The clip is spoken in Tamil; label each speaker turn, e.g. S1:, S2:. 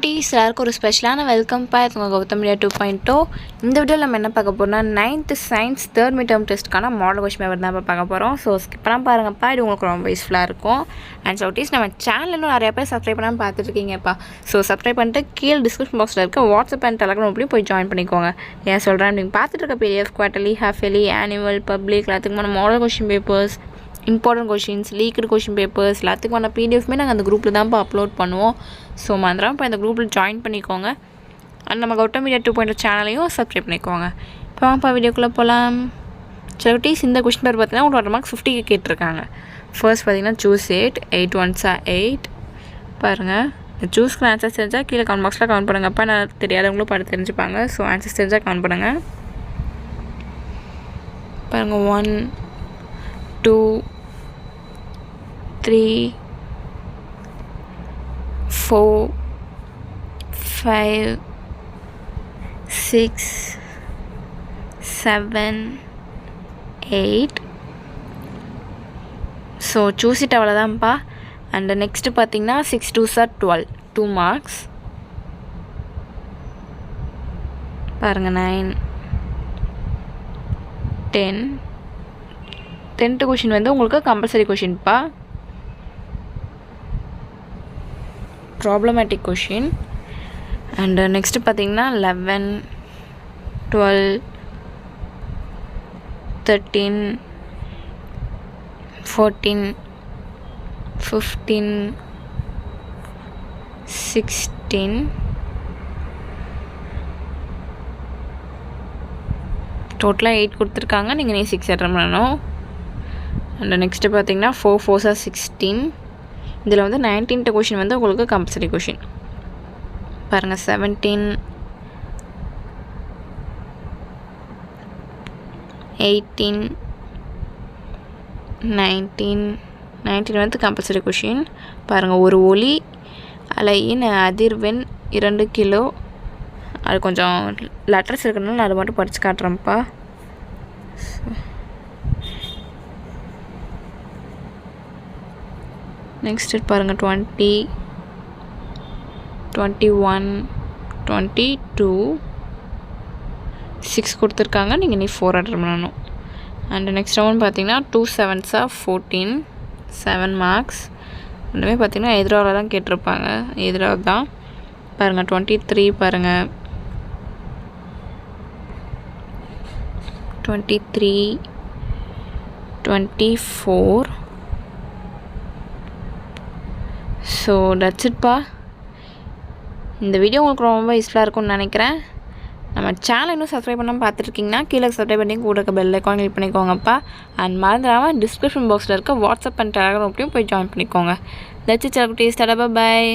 S1: எல்லாருக்கும் ஒரு ஸ்பெஷலான வெல்கம் இது உங்கள் கௌதம் மீடியா 2.0. இந்த வீடியோவில் நம்ம என்ன பார்க்க போகிறோம்னா 9th சயின்ஸ் 3rd midterm டெஸ்ட்டுக்கான மாடல் கொஸ்டின் பேப்பர் தான் பார்க்க போகிறோம். ஸோ ஸ்கிப் பண்ணாமல் பாருங்கப்பா, இது உங்களுக்கு ரொம்ப யூஸ்ஃபுல்லாக இருக்கும். அண்ட் சவுட்டீஸ் நம்ம சேனல் இன்னும் நிறைய பேர் சப்ஸ்கிரைப் பண்ணாமல் பார்த்துட்ருக்கீங்கப்பா. ஸோ சப்ஸ்கிரைப் பண்ணிட்டு கீழே டிஸ்கிரிப்ஷன் பாக்ஸில் இருக்க வாட்ஸ்அப் அண்ட் டெலகிராம் அப்படியும் போய் ஜாயின் பண்ணிக்கோங்க. ஏன் சொல்கிறேன், நீங்கள் பார்த்துட்டு இருக்க PDF, quarterly, half yearly, annual, public எல்லாத்துக்குமான model question papers, important questions, leaked question papers எல்லாத்துக்குமான PDFமே நாங்கள் அந்த குரூப்பில் தான் அப்லோட் பண்ணுவோம். ஸோ மறந்துடாமல் இப்போ இந்த குரூப்பில் ஜாயின் பண்ணிக்கோங்க. அண்ட் நம்ம கௌதம் மீடியா 2.0 சேனலையும் சப்ஸ்கிரைப் பண்ணிக்கோங்க. இப்போ வாங்கப்பா வீடியோக்குள்ளே போகலாம். சிலட்டீஸ் இந்த கொஷின் பேப்பர் பார்த்தீங்கன்னா உங்களுக்கு மார்க் 50க்கு கேட்டிருக்காங்க. ஃபர்ஸ்ட் பார்த்தீங்கன்னா சூஸ் 8 1s are 8. பாருங்கள், இந்த சூஸ்க்கு ஆன்சர் தெரிஞ்சால் கீழே கமெண்ட் பாக்ஸில் கமெண்ட் பண்ணுங்கப்பா. நான் தெரியாதவங்களும் பார்த்து தெரிஞ்சுப்பாங்க. ஸோ ஆன்சர் தெரிஞ்சால் கமெண்ட் பண்ணுங்கள். பாருங்கள், 1 2 3 4 5 6 7 8. ஸோ சூஸ் இட் அவ்வளோதான்ப்பா. அண்ட் நெக்ஸ்ட்டு பார்த்தீங்கன்னா 6 2s are 12, 2 மார்க்ஸ். பாருங்கள், 9 10. 10th கொஷின் வந்து உங்களுக்கு கம்பல்சரி கொஷின்ப்பா, ப்ராப்ளமேட்டிக் கொஷின். அண்டு நெக்ஸ்ட்டு பார்த்தீங்கன்னா 11 12 13 14 15 16 டோட்டலாக 8 கொடுத்துருக்காங்க. நீங்கள் 6 அட்டன் பண்ணணும். அண்ட் நெக்ஸ்ட்டு பார்த்தீங்கன்னா 4 4s are 16. இதில் வந்து 19th கொஷின் வந்து உங்களுக்கு கம்பல்சரி கொஷின். பாருங்கள், 17 18 19 வந்து கம்பல்சரி கொஷின். பாருங்கள், ஒரு ஒலி அலையின் அதிர்வெண் 2 கிலோ. அது கொஞ்சம் லெட்டர்ஸ் இருக்கிறதுனால நான் அதை மட்டும் படித்து காட்டுறேன்ப்பா. நெக்ஸ்ட்டு பாருங்கள், 20 21 22 6 கொடுத்துருக்காங்க. நீங்கள் 4 அட்டன் பண்ணணும். அண்டு நெக்ஸ்ட் ஒன் பார்த்தீங்கன்னா 2 7s are 14, 7 மார்க்ஸ். ரெண்டுமே பார்த்தீங்கன்னா எதிராவில் தான் கேட்டிருப்பாங்க, எதிராக தான். பாருங்கள், 23 பாருங்கள், 23 24. ஸோ தட்ஸ் இட்ப்பா. இந்த வீடியோ உங்களுக்கு ரொம்ப யூஸ்ஃபுல்லாக இருக்கும்னு நினைக்கிறேன். நம்ம சேனல் இன்னும் சப்ஸ்கிரைப் பண்ணாமல் பார்த்துருக்கீங்கன்னா கீழே சப்ஸ்கிரைப் பண்ணி கூட இருக்க பெல் ஐக்கான் கிளிக் பண்ணிக்கோங்கப்பா. அண்ட் மறந்துடாமல் டிஸ்கிரிப்ஷன் பாக்ஸில் இருக்க வாட்ஸ்அப் அண்ட் டெலகிராம் அப்படியும் போய் ஜாயின் பண்ணிக்கோங்க. That's it. டேஸ்ட். பாய்.